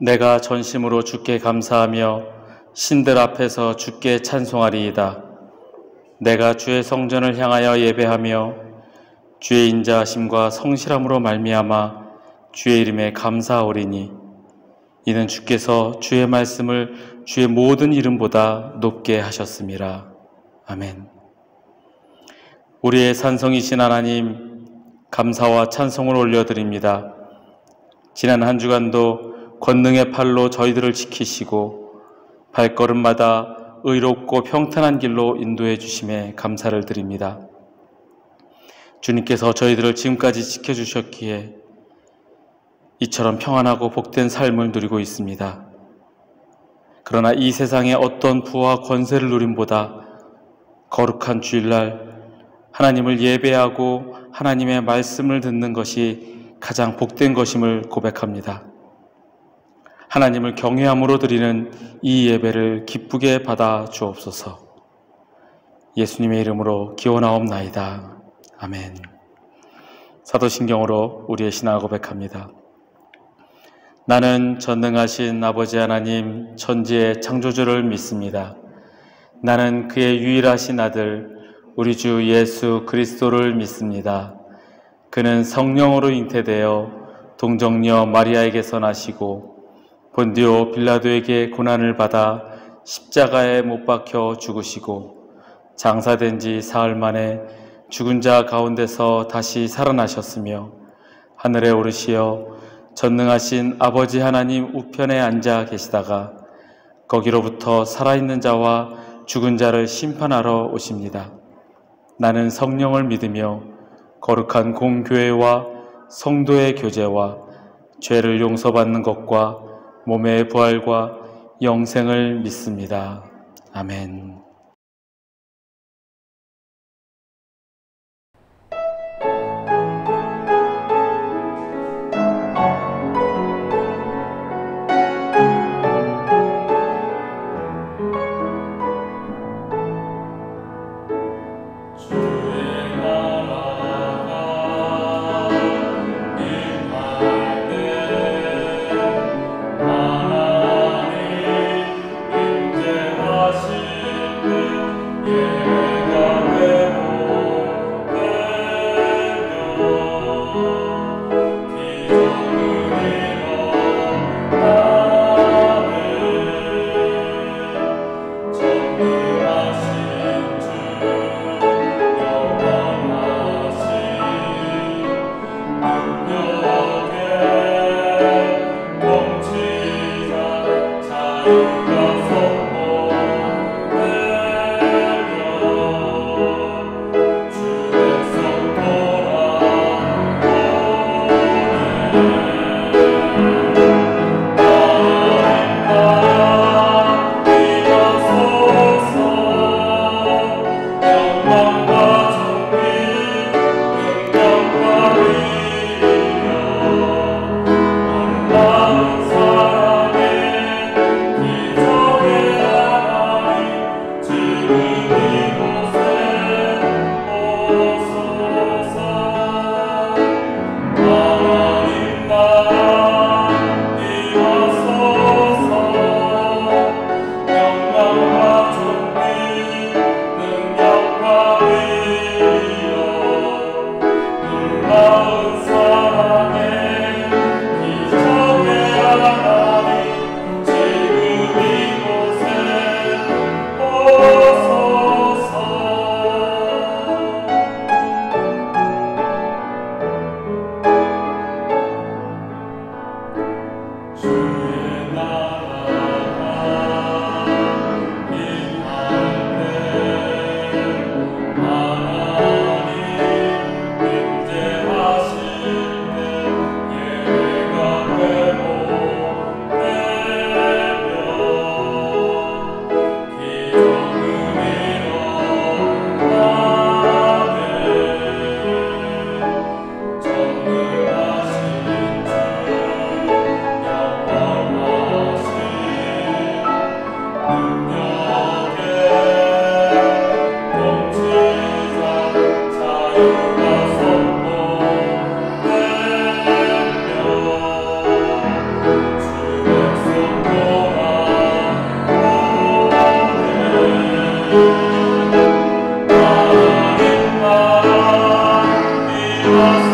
내가 전심으로 주께 감사하며 신들 앞에서 주께 찬송하리이다. 내가 주의 성전을 향하여 예배하며 주의 인자하심과 성실함으로 말미암아 주의 이름에 감사하오리니 이는 주께서 주의 말씀을 주의 모든 이름보다 높게 하셨음이라. 아멘. 우리의 산성이신 하나님, 감사와 찬송을 올려드립니다. 지난 한 주간도 권능의 팔로 저희들을 지키시고 발걸음마다 의롭고 평탄한 길로 인도해 주심에 감사를 드립니다. 주님께서 저희들을 지금까지 지켜주셨기에 이처럼 평안하고 복된 삶을 누리고 있습니다. 그러나 이 세상의 어떤 부와 권세를 누림보다 거룩한 주일날 하나님을 예배하고 하나님의 말씀을 듣는 것이 가장 복된 것임을 고백합니다. 하나님을 경외함으로 드리는 이 예배를 기쁘게 받아 주옵소서. 예수님의 이름으로 기원하옵나이다. 아멘. 사도신경으로 우리의 신앙을 고백합니다. 나는 전능하신 아버지 하나님 천지의 창조주를 믿습니다. 나는 그의 유일하신 아들 우리 주 예수 그리스도를 믿습니다. 그는 성령으로 잉태되어 동정녀 마리아에게서 나시고 본디오 빌라도에게 고난을 받아 십자가에 못 박혀 죽으시고 장사된 지 사흘 만에 죽은 자 가운데서 다시 살아나셨으며 하늘에 오르시어 전능하신 아버지 하나님 우편에 앉아 계시다가 거기로부터 살아있는 자와 죽은 자를 심판하러 오십니다. 나는 성령을 믿으며 거룩한 공교회와 성도의 교제와 죄를 용서받는 것과 몸의 부활과 영생을 믿습니다. 아멘. 하나님 임재하신 그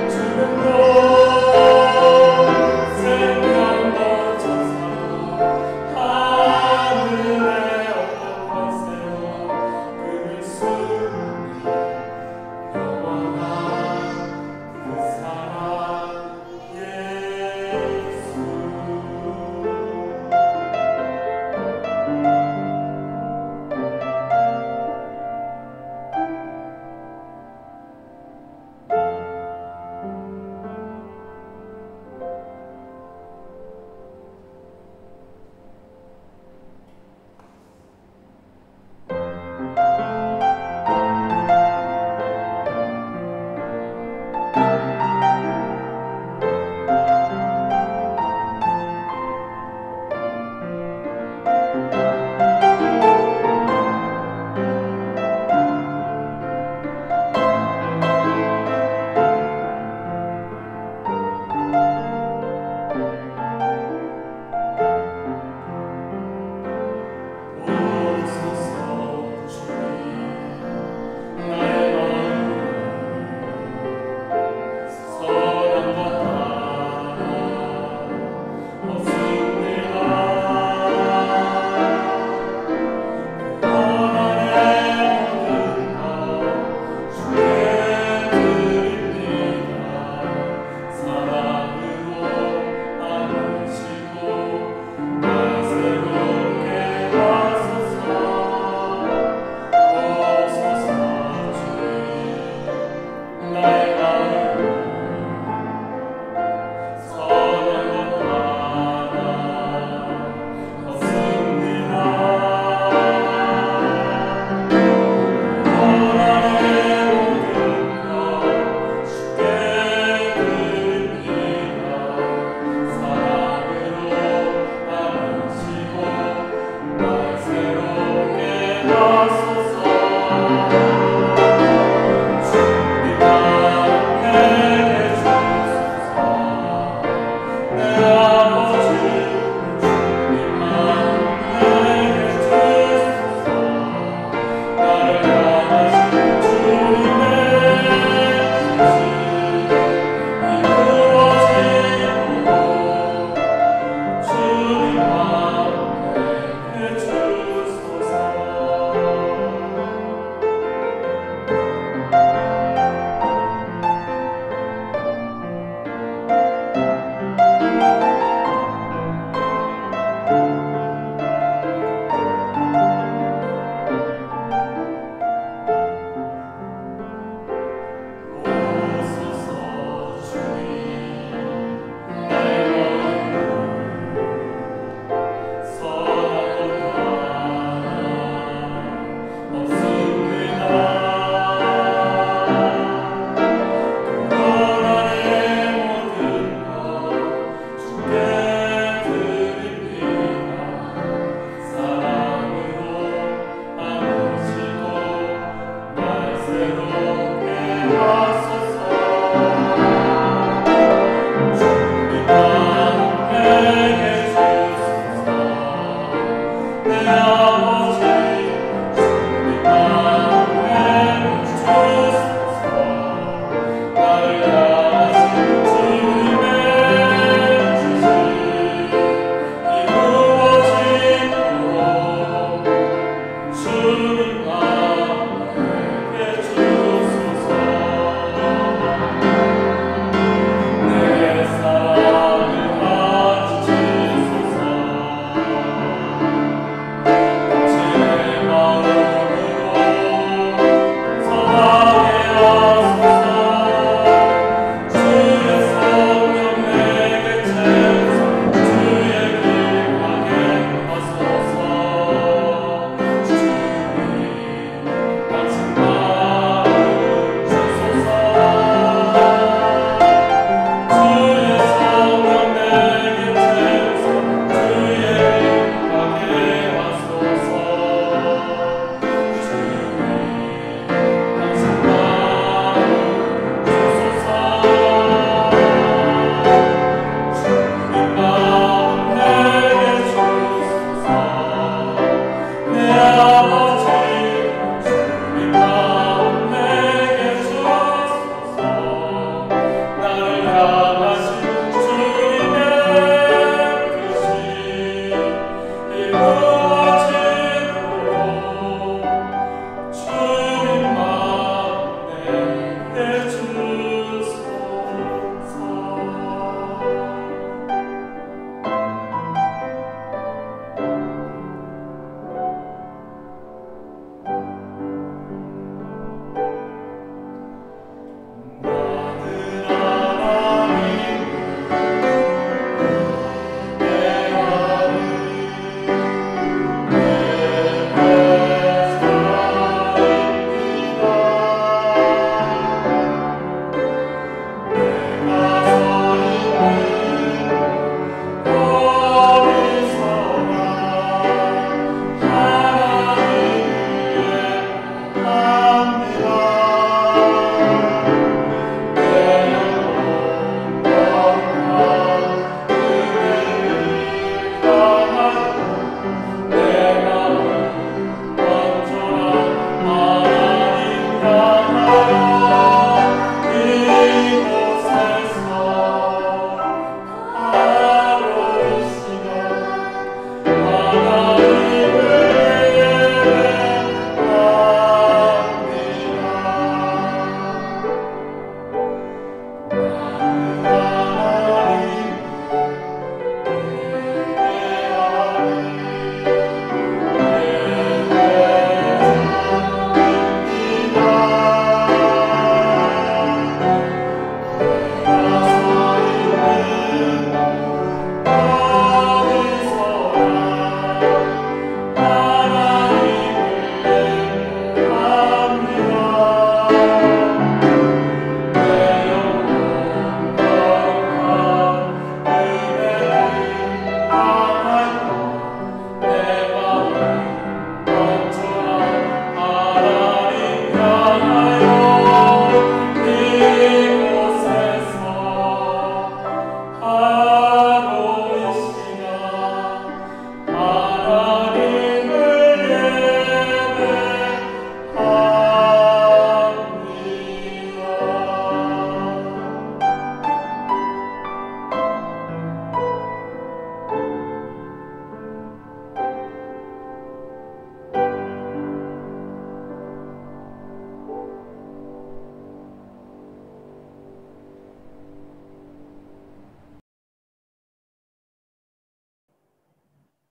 주는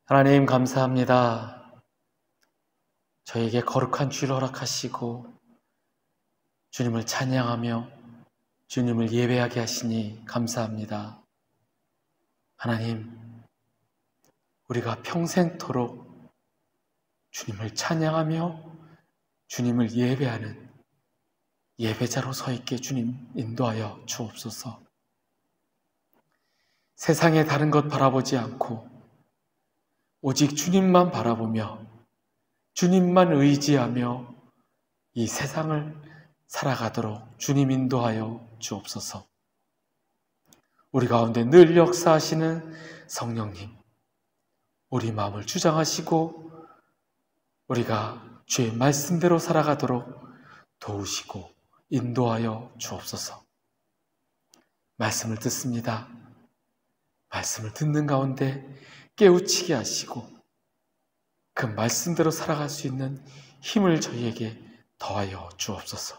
하나님 감사합니다. 저에게 거룩한 주를 허락하시고 주님을 찬양하며 주님을 예배하게 하시니 감사합니다. 하나님, 우리가 평생토록 주님을 찬양하며 주님을 예배하는 예배자로 서 있게 주님 인도하여 주옵소서. 세상의 다른 것 바라보지 않고 오직 주님만 바라보며 주님만 의지하며 이 세상을 살아가도록 주님 인도하여 주옵소서. 우리 가운데 늘 역사하시는 성령님, 우리 마음을 주장하시고 우리가 주의 말씀대로 살아가도록 도우시고 인도하여 주옵소서. 말씀을 듣습니다. 말씀을 듣는 가운데 깨우치게 하시고 그 말씀대로 살아갈 수 있는 힘을 저희에게 더하여 주옵소서.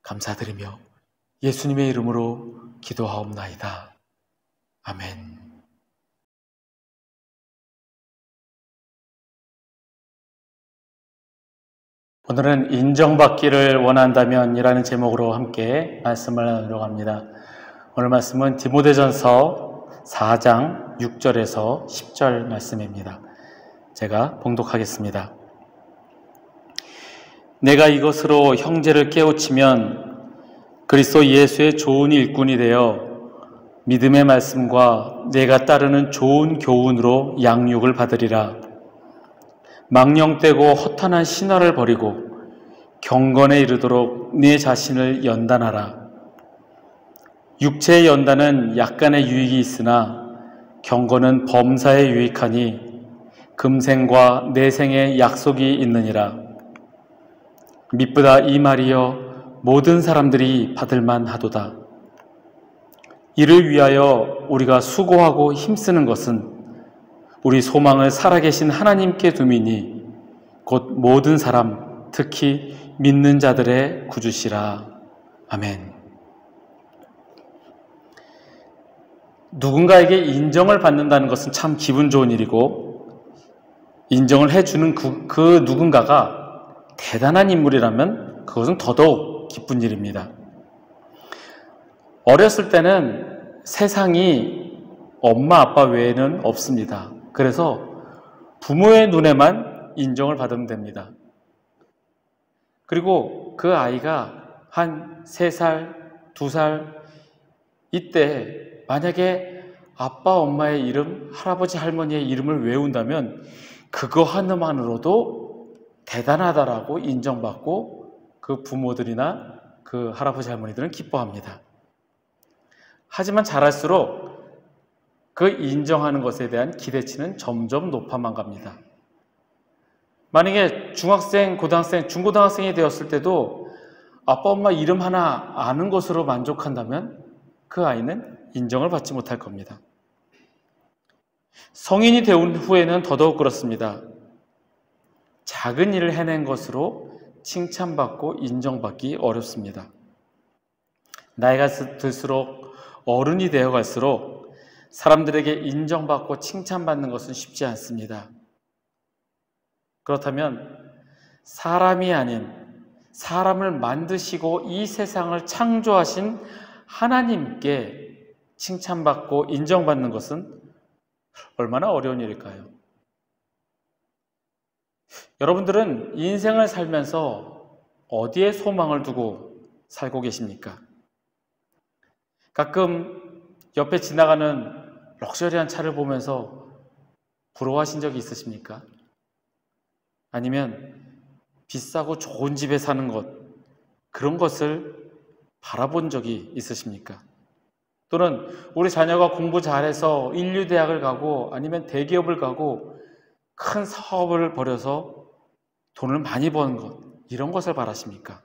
감사드리며 예수님의 이름으로 기도하옵나이다. 아멘. 오늘은 인정받기를 원한다면 이라는 제목으로 함께 말씀을 나누려고 합니다. 오늘 말씀은 디모데전서 4장 6절에서 10절 말씀입니다. 제가 봉독하겠습니다. 내가 이것으로 형제를 깨우치면 그리스도 예수의 좋은 일꾼이 되어 믿음의 말씀과 내가 따르는 좋은 교훈으로 양육을 받으리라. 망령되고 허탄한 신화를 버리고 경건에 이르도록 네 자신을 연단하라. 육체의 연단은 약간의 유익이 있으나 경건은 범사에 유익하니 금생과 내생의 약속이 있느니라. 미쁘다 이 말이여 모든 사람들이 받을만 하도다. 이를 위하여 우리가 수고하고 힘쓰는 것은 우리 소망을 살아계신 하나님께 두미니 곧 모든 사람, 특히 믿는 자들의 구주시라. 아멘. 누군가에게 인정을 받는다는 것은 참 기분 좋은 일이고 인정을 해주는 그 누군가가 대단한 인물이라면 그것은 더더욱 기쁜 일입니다. 어렸을 때는 세상이 엄마 아빠 외에는 없습니다. 그래서 부모의 눈에만 인정을 받으면 됩니다. 그리고 그 아이가 한 3살, 2살 이때 만약에 아빠 엄마의 이름, 할아버지 할머니의 이름을 외운다면 그거 하나만으로도 대단하다라고 인정받고 그 부모들이나 그 할아버지 할머니들은 기뻐합니다. 하지만 자랄수록 그 인정하는 것에 대한 기대치는 점점 높아만 갑니다. 만약에 중학생, 고등학생, 중고등학생이 되었을 때도 아빠 엄마 이름 하나 아는 것으로 만족한다면 그 아이는 인정을 받지 못할 겁니다. 성인이 된 후에는 더더욱 그렇습니다. 작은 일을 해낸 것으로 칭찬받고 인정받기 어렵습니다. 나이가 들수록 어른이 되어 갈수록 사람들에게 인정받고 칭찬받는 것은 쉽지 않습니다. 그렇다면 사람이 아닌 사람을 만드시고 이 세상을 창조하신 하나님께 칭찬받고 인정받는 것은 얼마나 어려운 일일까요? 여러분들은 인생을 살면서 어디에 소망을 두고 살고 계십니까? 가끔 옆에 지나가는 럭셔리한 차를 보면서 부러워하신 적이 있으십니까? 아니면 비싸고 좋은 집에 사는 것, 그런 것을 바라본 적이 있으십니까? 또는 우리 자녀가 공부 잘해서 인류대학을 가고 아니면 대기업을 가고 큰 사업을 벌여서 돈을 많이 버는 것, 이런 것을 바라십니까?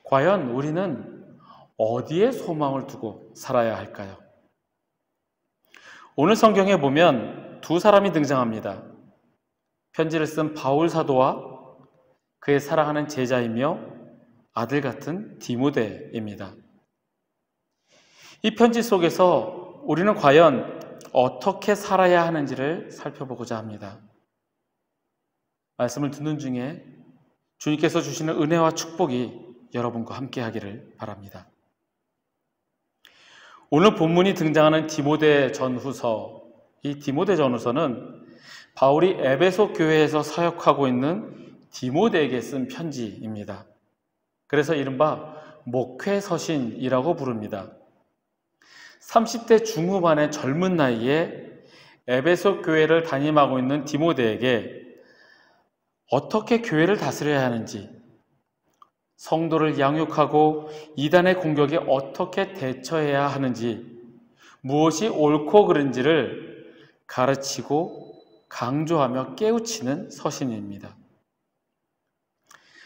과연 우리는 어디에 소망을 두고 살아야 할까요? 오늘 성경에 보면 2사람이 등장합니다. 편지를 쓴 바울 사도와 그의 사랑하는 제자이며 아들 같은 디모데입니다. 이 편지 속에서 우리는 과연 어떻게 살아야 하는지를 살펴보고자 합니다. 말씀을 듣는 중에 주님께서 주시는 은혜와 축복이 여러분과 함께 하기를 바랍니다. 오늘 본문이 등장하는 디모데 전후서, 이 디모데 전후서는 바울이 에베소 교회에서 사역하고 있는 디모데에게 쓴 편지입니다. 그래서 이른바 목회서신이라고 부릅니다. 30대 중후반의 젊은 나이에 에베소 교회를 담임하고 있는 디모데에게 어떻게 교회를 다스려야 하는지, 성도를 양육하고 이단의 공격에 어떻게 대처해야 하는지, 무엇이 옳고 그른지를 가르치고 강조하며 깨우치는 서신입니다.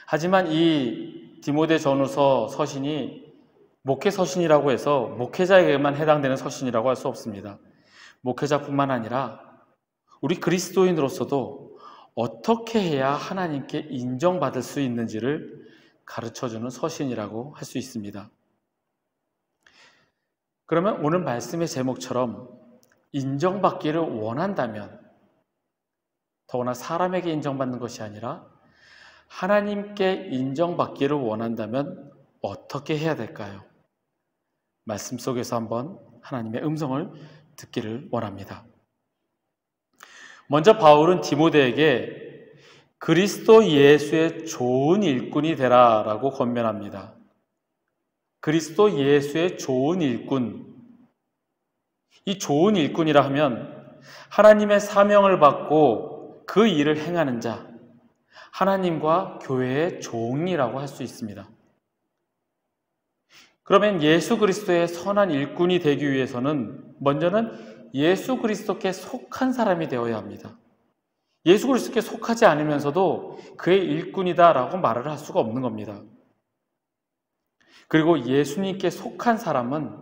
하지만 이 디모데 전후서 서신이 목회 서신이라고 해서 목회자에게만 해당되는 서신이라고 할 수 없습니다. 목회자뿐만 아니라 우리 그리스도인으로서도 어떻게 해야 하나님께 인정받을 수 있는지를 가르쳐주는 서신이라고 할 수 있습니다. 그러면 오늘 말씀의 제목처럼 인정받기를 원한다면, 더구나 사람에게 인정받는 것이 아니라 하나님께 인정받기를 원한다면 어떻게 해야 될까요? 말씀 속에서 한번 하나님의 음성을 듣기를 원합니다. 먼저 바울은 디모데에게 그리스도 예수의 좋은 일꾼이 되라라고 권면합니다. 그리스도 예수의 좋은 일꾼. 이 좋은 일꾼이라 하면 하나님의 사명을 받고 그 일을 행하는 자, 하나님과 교회의 종이라고 할 수 있습니다. 그러면 예수 그리스도의 선한 일꾼이 되기 위해서는 먼저는 예수 그리스도께 속한 사람이 되어야 합니다. 예수 그리스도께 속하지 않으면서도 그의 일꾼이다라고 말을 할 수가 없는 겁니다. 그리고 예수님께 속한 사람은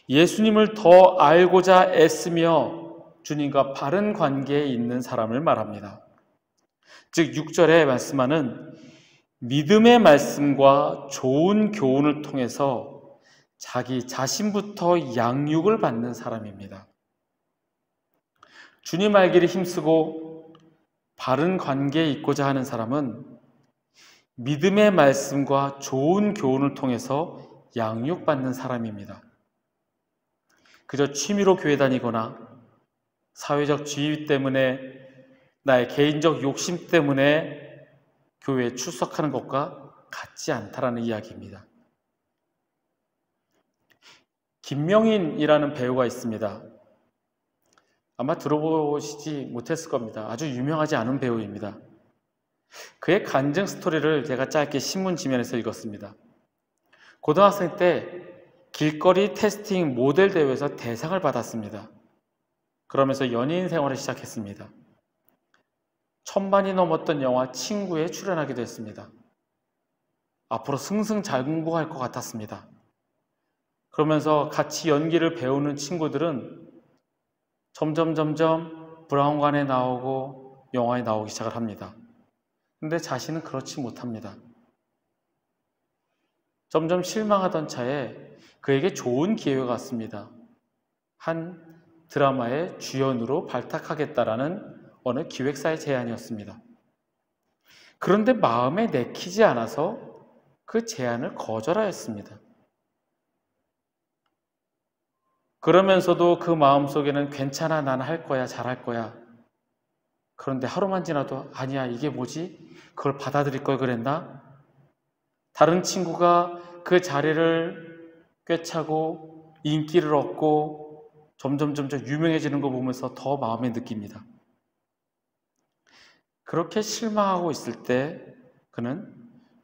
예수님을 더 알고자 애쓰며 주님과 바른 관계에 있는 사람을 말합니다. 즉 6절에 말씀하는 믿음의 말씀과 좋은 교훈을 통해서 자기 자신부터 양육을 받는 사람입니다. 주님 알기를 힘쓰고 바른 관계에 있고자 하는 사람은 믿음의 말씀과 좋은 교훈을 통해서 양육받는 사람입니다. 그저 취미로 교회 다니거나 사회적 지위 때문에, 나의 개인적 욕심 때문에 교회에 출석하는 것과 같지 않다라는 이야기입니다. 김명인이라는 배우가 있습니다. 아마 들어보시지 못했을 겁니다. 아주 유명하지 않은 배우입니다. 그의 간증 스토리를 제가 짧게 신문 지면에서 읽었습니다. 고등학생 때 길거리 캐스팅 모델 대회에서 대상을 받았습니다. 그러면서 연예인 생활을 시작했습니다. 1000만이 넘었던 영화 친구에 출연하기도 했습니다. 앞으로 승승장구할 것 같았습니다. 그러면서 같이 연기를 배우는 친구들은 점점 브라운관에 나오고 영화에 나오기 시작을 합니다. 근데 자신은 그렇지 못합니다. 점점 실망하던 차에 그에게 좋은 기회가 왔습니다. 한 드라마의 주연으로 발탁하겠다라는 어느 기획사의 제안이었습니다. 그런데 마음에 내키지 않아서 그 제안을 거절하였습니다. 그러면서도 그 마음속에는 괜찮아, 난 할 거야, 잘할 거야. 그런데 하루만 지나도 아니야, 이게 뭐지? 그걸 받아들일 걸 그랬나? 다른 친구가 그 자리를 꿰차고 인기를 얻고 점점 유명해지는 거 보면서 더 마음에 느낍니다. 그렇게 실망하고 있을 때 그는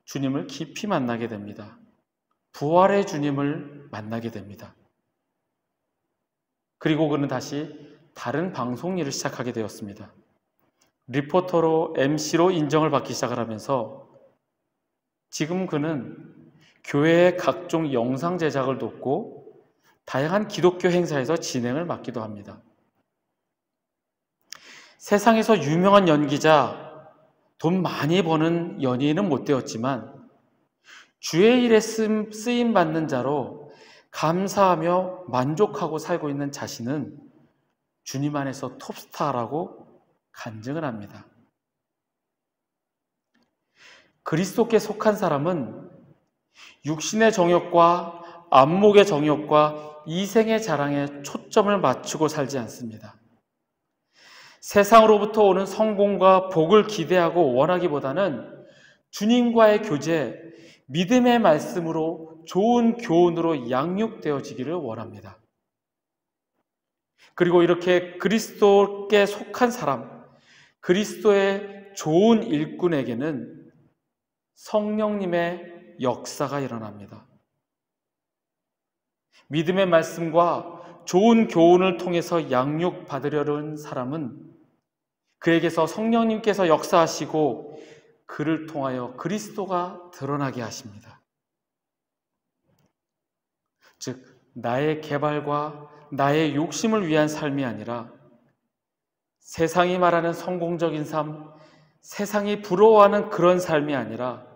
주님을 깊이 만나게 됩니다. 부활의 주님을 만나게 됩니다. 그리고 그는 다시 다른 방송 일을 시작하게 되었습니다. 리포터로, MC로 인정을 받기 시작을 하면서 지금 그는 교회의 각종 영상 제작을 돕고 다양한 기독교 행사에서 진행을 맡기도 합니다. 세상에서 유명한 연기자, 돈 많이 버는 연예인은 못 되었지만 주의 일에 쓰임받는 자로 감사하며 만족하고 살고 있는 자신은 주님 안에서 톱스타라고 간증을 합니다. 그리스도께 속한 사람은 육신의 정욕과 안목의 정욕과 이생의 자랑에 초점을 맞추고 살지 않습니다. 세상으로부터 오는 성공과 복을 기대하고 원하기보다는 주님과의 교제, 믿음의 말씀으로 좋은 교훈으로 양육되어지기를 원합니다. 그리고 이렇게 그리스도께 속한 사람, 그리스도의 좋은 일꾼에게는 성령님의 역사가 일어납니다. 믿음의 말씀과 좋은 교훈을 통해서 양육받으려는 사람은 그에게서 성령님께서 역사하시고 그를 통하여 그리스도가 드러나게 하십니다. 즉, 나의 개발과 나의 욕심을 위한 삶이 아니라 세상이 말하는 성공적인 삶, 세상이 부러워하는 그런 삶이 아니라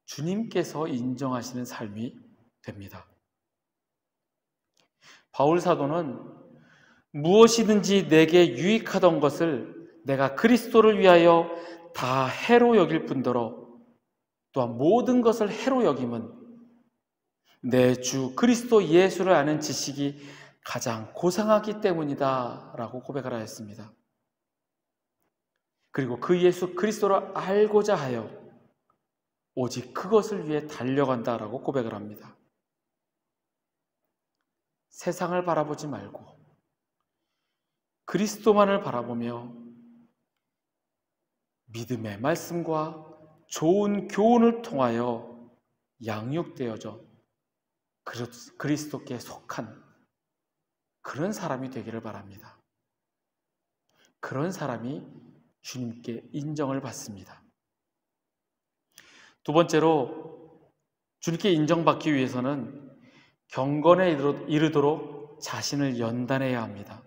주님께서 인정하시는 삶이 됩니다. 바울 사도는 무엇이든지 내게 유익하던 것을 내가 그리스도를 위하여 다 해로 여길 뿐더러 또한 모든 것을 해로 여김은 내 주 그리스도 예수를 아는 지식이 가장 고상하기 때문이다 라고 고백을 하였습니다. 그리고 그 예수 그리스도를 알고자 하여 오직 그것을 위해 달려간다 라고 고백을 합니다. 세상을 바라보지 말고 그리스도만을 바라보며 믿음의 말씀과 좋은 교훈을 통하여 양육되어져 그리스도께 속한 그런 사람이 되기를 바랍니다. 그런 사람이 주님께 인정을 받습니다. 두 번째로 주님께 인정받기 위해서는 경건에 이르도록 자신을 연단해야 합니다.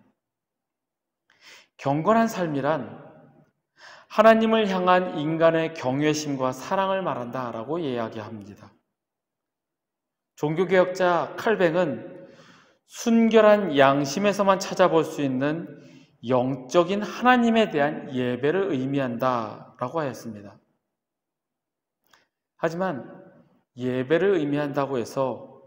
경건한 삶이란 하나님을 향한 인간의 경외심과 사랑을 말한다라고 이야기합니다. 종교개혁자 칼뱅은 순결한 양심에서만 찾아볼 수 있는 영적인 하나님에 대한 예배를 의미한다라고 하였습니다. 하지만 예배를 의미한다고 해서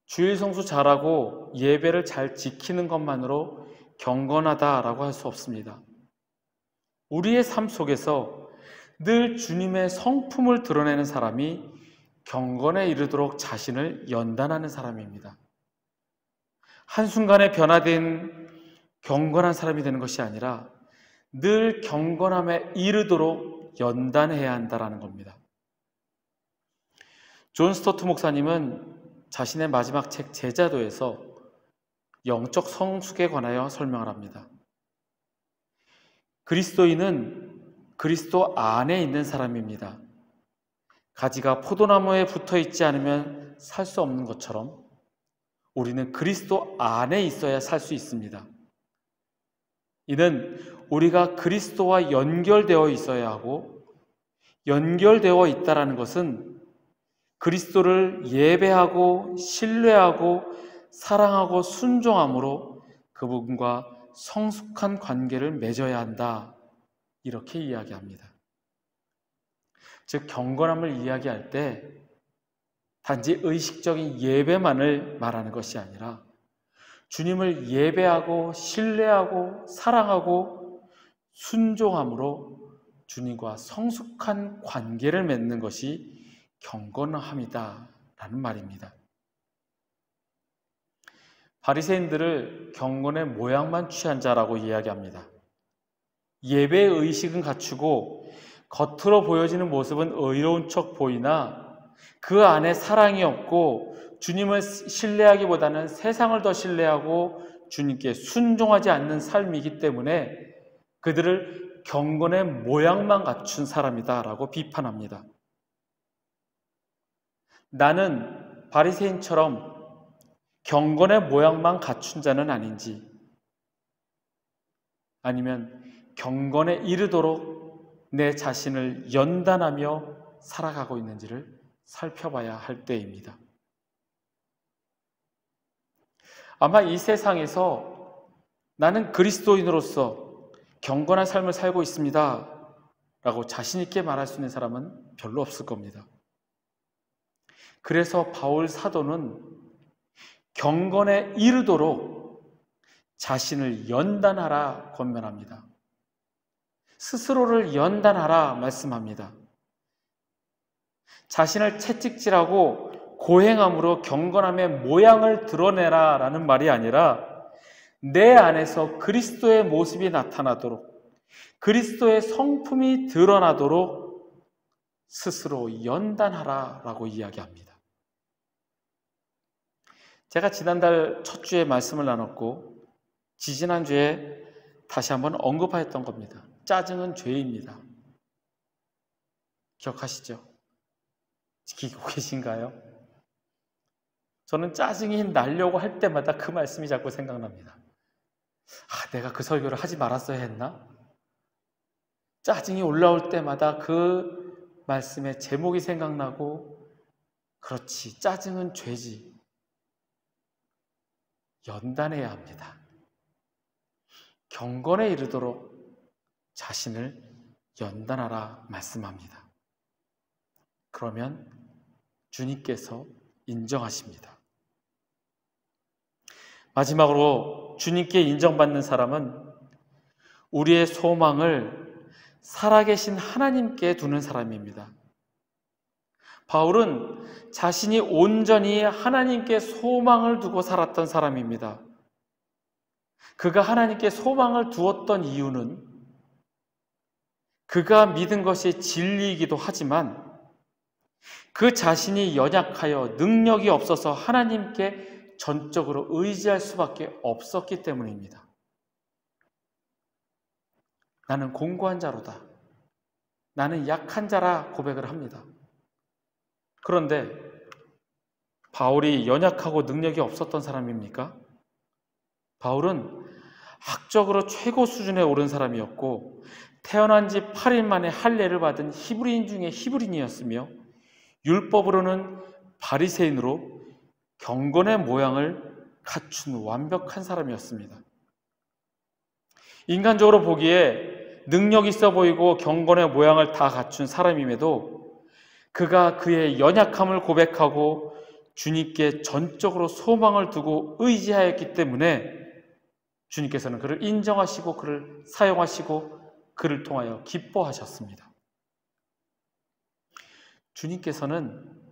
주일 성수 잘하고 예배를 잘 지키는 것만으로 경건하다라고 할 수 없습니다. 우리의 삶 속에서 늘 주님의 성품을 드러내는 사람이 경건에 이르도록 자신을 연단하는 사람입니다. 한순간에 변화된 경건한 사람이 되는 것이 아니라 늘 경건함에 이르도록 연단해야 한다는 겁니다. 존 스토트 목사님은 자신의 마지막 책 제자도에서 영적 성숙에 관하여 설명을 합니다. 그리스도인은 그리스도 안에 있는 사람입니다. 가지가 포도나무에 붙어 있지 않으면 살 수 없는 것처럼 우리는 그리스도 안에 있어야 살 수 있습니다. 이는 우리가 그리스도와 연결되어 있어야 하고, 연결되어 있다는 것은 그리스도를 예배하고 신뢰하고 사랑하고 순종함으로 그분과 성숙한 관계를 맺어야 한다, 이렇게 이야기합니다. 즉, 경건함을 이야기할 때 단지 의식적인 예배만을 말하는 것이 아니라 주님을 예배하고 신뢰하고 사랑하고 순종함으로 주님과 성숙한 관계를 맺는 것이 경건함이다 라는 말입니다. 바리새인들을 경건의 모양만 취한 자라고 이야기합니다. 예배의 의식은 갖추고 겉으로 보여지는 모습은 의로운 척 보이나 그 안에 사랑이 없고 주님을 신뢰하기보다는 세상을 더 신뢰하고 주님께 순종하지 않는 삶이기 때문에 그들을 경건의 모양만 갖춘 사람이다 라고 비판합니다. 나는 바리새인처럼 경건의 모양만 갖춘 자는 아닌지, 아니면 경건에 이르도록 내 자신을 연단하며 살아가고 있는지를 살펴봐야 할 때입니다. 아마 이 세상에서 나는 그리스도인으로서 경건한 삶을 살고 있습니다 라고 자신 있게 말할 수 있는 사람은 별로 없을 겁니다. 그래서 바울 사도는 경건에 이르도록 자신을 연단하라 권면합니다. 스스로를 연단하라 말씀합니다. 자신을 채찍질하고 고행함으로 경건함의 모양을 드러내라 라는 말이 아니라 내 안에서 그리스도의 모습이 나타나도록, 그리스도의 성품이 드러나도록 스스로 연단하라 라고 이야기합니다. 제가 지난달 첫 주에 말씀을 나눴고 지지난주에 다시 한번 언급하였던 겁니다. 짜증은 죄입니다. 기억하시죠? 지키고 계신가요? 저는 짜증이 나려고 할 때마다 그 말씀이 자꾸 생각납니다. 내가 그 설교를 하지 말았어야 했나? 짜증이 올라올 때마다 그 말씀의 제목이 생각나고, 그렇지, 짜증은 죄지. 연단해야 합니다. 경건에 이르도록 자신을 연단하라 말씀합니다. 그러면 주님께서 인정하십니다. 마지막으로 주님께 인정받는 사람은 우리의 소망을 살아계신 하나님께 두는 사람입니다. 바울은 자신이 온전히 하나님께 소망을 두고 살았던 사람입니다. 그가 하나님께 소망을 두었던 이유는 그가 믿은 것이 진리이기도 하지만 그 자신이 연약하여 능력이 없어서 하나님께 전적으로 의지할 수밖에 없었기 때문입니다. 나는 공고한 자로다. 나는 약한 자라 고백을 합니다. 그런데 바울이 연약하고 능력이 없었던 사람입니까? 바울은 학적으로 최고 수준에 오른 사람이었고 태어난 지 8일 만에 할례를 받은 히브리인 중에 히브리인이었으며 율법으로는 바리새인으로 경건의 모양을 갖춘 완벽한 사람이었습니다. 인간적으로 보기에 능력 있어 보이고 경건의 모양을 다 갖춘 사람임에도 그가 그의 연약함을 고백하고 주님께 전적으로 소망을 두고 의지하였기 때문에 주님께서는 그를 인정하시고 그를 사용하시고 그를 통하여 기뻐하셨습니다. 주님께서는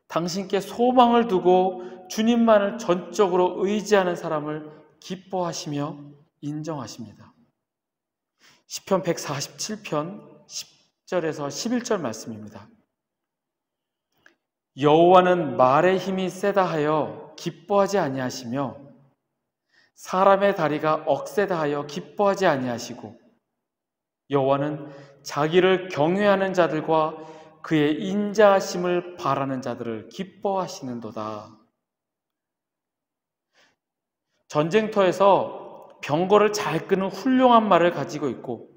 당신께 소망을 두고 주님만을 전적으로 의지하는 사람을 기뻐하시며 인정하십니다. 시편 147편 10절에서 11절 말씀입니다. 여호와는 말의 힘이 세다 하여 기뻐하지 아니하시며 사람의 다리가 억세다 하여 기뻐하지 아니하시고 여호와는 자기를 경외하는 자들과 그의 인자하심을 바라는 자들을 기뻐하시는도다. 전쟁터에서 병거를 잘 끄는 훌륭한 말을 가지고 있고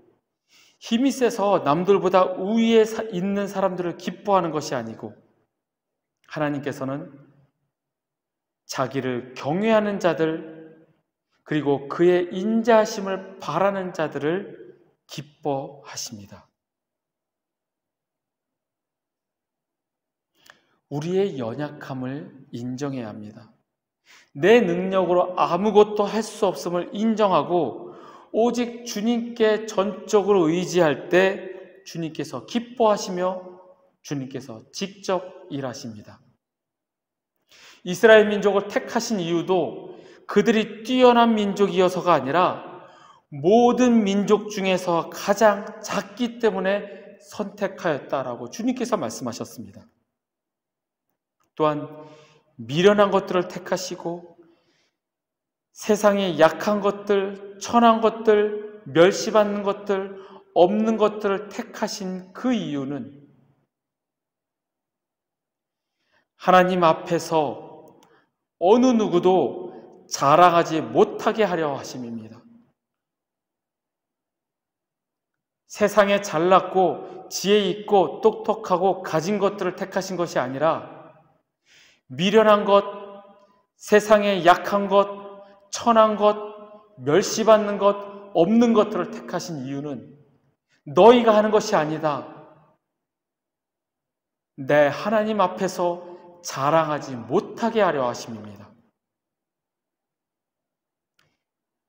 힘이 세서 남들보다 우위에 있는 사람들을 기뻐하는 것이 아니고 하나님께서는 자기를 경외하는 자들 그리고 그의 인자하심을 바라는 자들을 기뻐하십니다. 우리의 연약함을 인정해야 합니다. 내 능력으로 아무것도 할 수 없음을 인정하고 오직 주님께 전적으로 의지할 때 주님께서 기뻐하시며 주님께서 직접 일하십니다. 이스라엘 민족을 택하신 이유도 그들이 뛰어난 민족이어서가 아니라 모든 민족 중에서 가장 작기 때문에 선택하였다라고 주님께서 말씀하셨습니다. 또한 미련한 것들을 택하시고 세상에 약한 것들, 천한 것들, 멸시받는 것들, 없는 것들을 택하신 그 이유는 하나님 앞에서 어느 누구도 자랑하지 못하게 하려 하심입니다. 세상에 잘났고 지혜 있고 똑똑하고 가진 것들을 택하신 것이 아니라 미련한 것, 세상에 약한 것, 천한 것, 멸시받는 것, 없는 것들을 택하신 이유는 너희가 하는 것이 아니다. 내 하나님 앞에서 자랑하지 못하게 하려 하심입니다.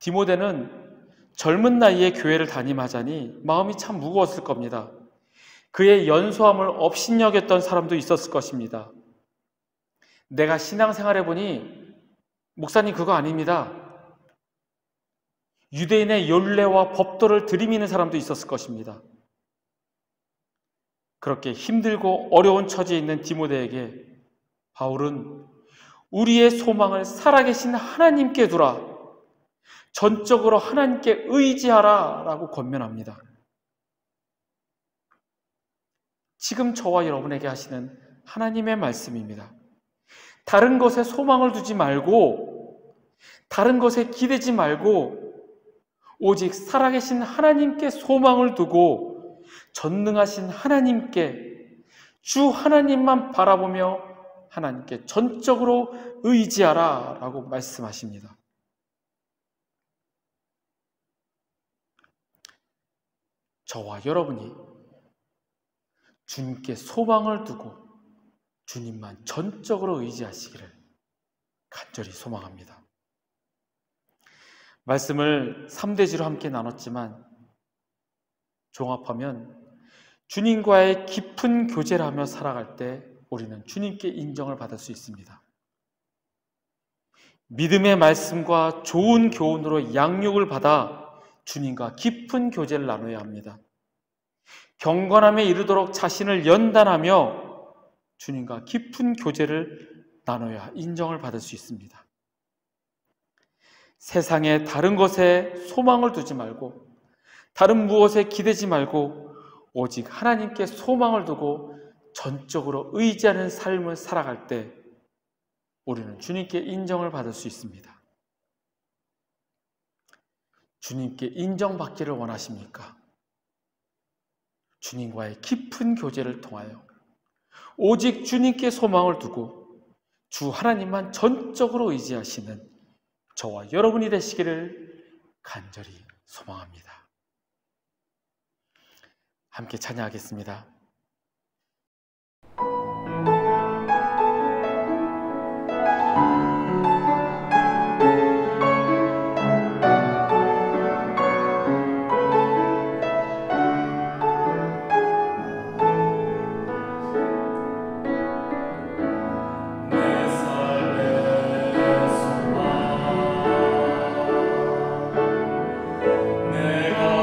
디모데는 젊은 나이에 교회를 담임하자니 마음이 참 무거웠을 겁니다. 그의 연소함을 업신여겼던 사람도 있었을 것입니다. 내가 신앙생활 해보니 목사님 그거 아닙니다. 유대인의 율례와 법도를 들이미는 사람도 있었을 것입니다. 그렇게 힘들고 어려운 처지에 있는 디모데에게 바울은 우리의 소망을 살아계신 하나님께 두라, 전적으로 하나님께 의지하라 라고 권면합니다. 지금 저와 여러분에게 하시는 하나님의 말씀입니다. 다른 것에 소망을 두지 말고, 다른 것에 기대지 말고, 오직 살아계신 하나님께 소망을 두고 전능하신 하나님께, 주 하나님만 바라보며 하나님께 전적으로 의지하라 라고 말씀하십니다. 저와 여러분이 주님께 소망을 두고 주님만 전적으로 의지하시기를 간절히 소망합니다. 말씀을 3대지로 함께 나눴지만 종합하면 주님과의 깊은 교제를 하며 살아갈 때 우리는 주님께 인정을 받을 수 있습니다. 믿음의 말씀과 좋은 교훈으로 양육을 받아 주님과 깊은 교제를 나눠야 합니다. 경건함에 이르도록 자신을 연단하며 주님과 깊은 교제를 나눠야 인정을 받을 수 있습니다. 세상의 다른 것에 소망을 두지 말고 다른 무엇에 기대지 말고 오직 하나님께 소망을 두고 전적으로 의지하는 삶을 살아갈 때 우리는 주님께 인정을 받을 수 있습니다. 주님께 인정받기를 원하십니까? 주님과의 깊은 교제를 통하여 오직 주님께 소망을 두고 주 하나님만 전적으로 의지하시는 저와 여러분이 되시기를 간절히 소망합니다. 함께 찬양하겠습니다. 내가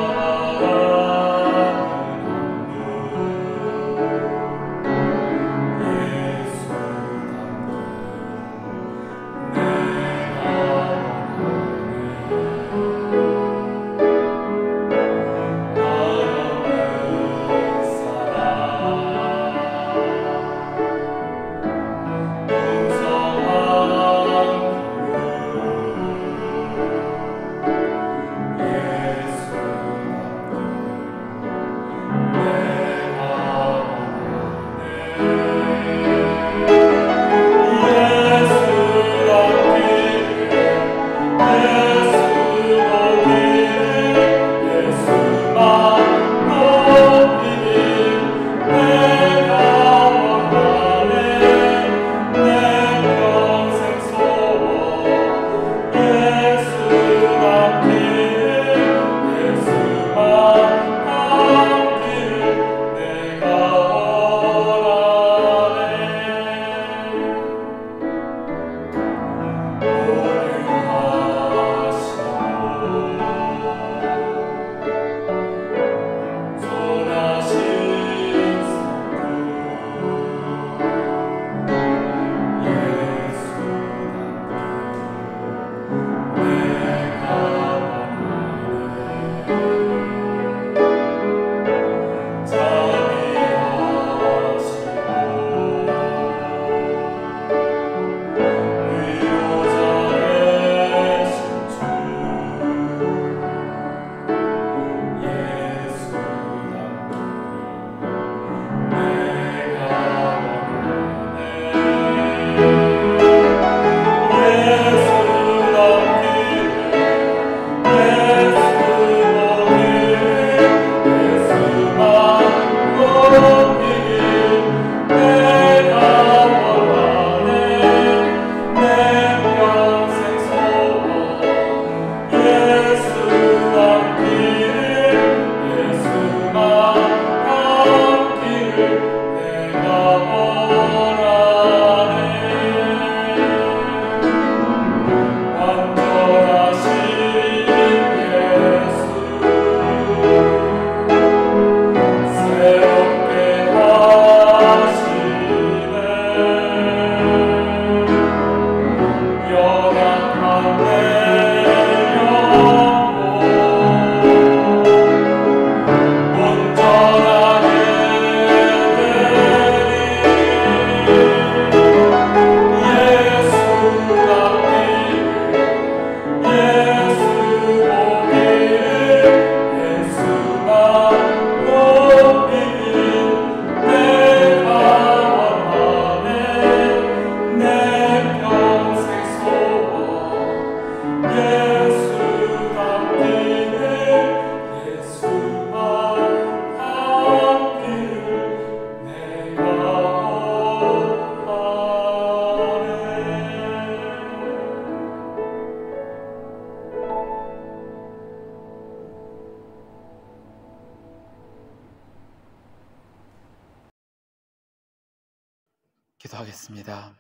기도하겠습니다.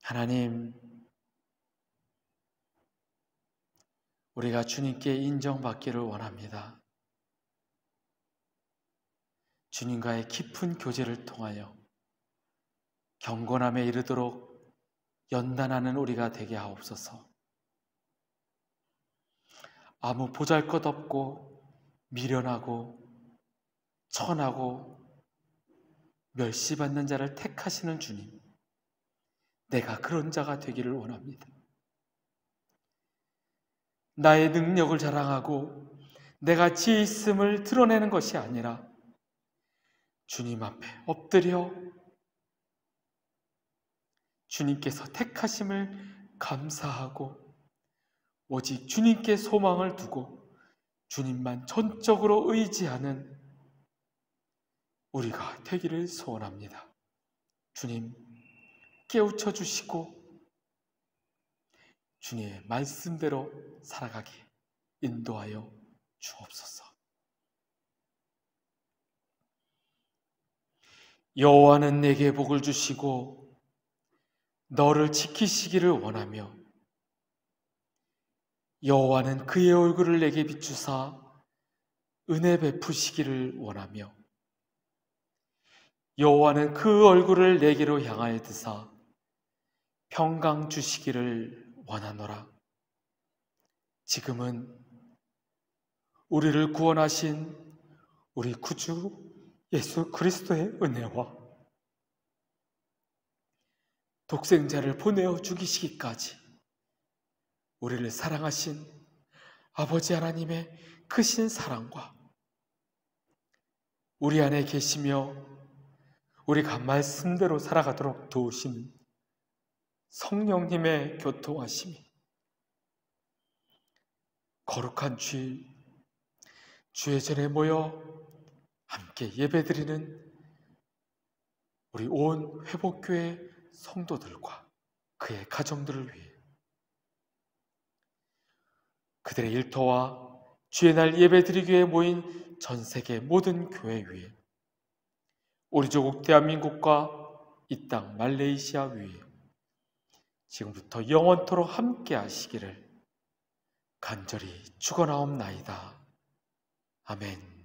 하나님, 우리가 주님께 인정받기를 원합니다. 주님과의 깊은 교제를 통하여 경건함에 이르도록 연단하는 우리가 되게 하옵소서. 아무 보잘것없고 미련하고 천하고 멸시받는 자를 택하시는 주님, 내가 그런 자가 되기를 원합니다. 나의 능력을 자랑하고 내가 지혜 있음을 드러내는 것이 아니라 주님 앞에 엎드려 주님께서 택하심을 감사하고 오직 주님께 소망을 두고 주님만 전적으로 의지하는 우리가 되기를 소원합니다. 주님, 깨우쳐 주시고 주님의 말씀대로 살아가게 인도하여 주옵소서. 여호와는 내게 복을 주시고 너를 지키시기를 원하며 여호와는 그의 얼굴을 내게 비추사 은혜 베푸시기를 원하며 여호와는 그 얼굴을 내게로 향하여 드사 평강 주시기를 원하노라. 지금은 우리를 구원하신 우리 구주 예수 그리스도의 은혜와 독생자를 보내어 죽이시기까지 우리를 사랑하신 아버지 하나님의 크신 사랑과 우리 안에 계시며 우리가 말씀대로 살아가도록 도우시는 성령님의 교통하심이 거룩한 주일 주의 전에 모여 함께 예배드리는 우리 온 회복교회 성도들과 그의 가정들을 위해 그들의 일터와 주의 날 예배드리기 위해 모인 전 세계 모든 교회 위에 우리 조국 대한민국과 이 땅 말레이시아 위에 지금부터 영원토록 함께 하시기를 간절히 축원하옵나이다. 아멘.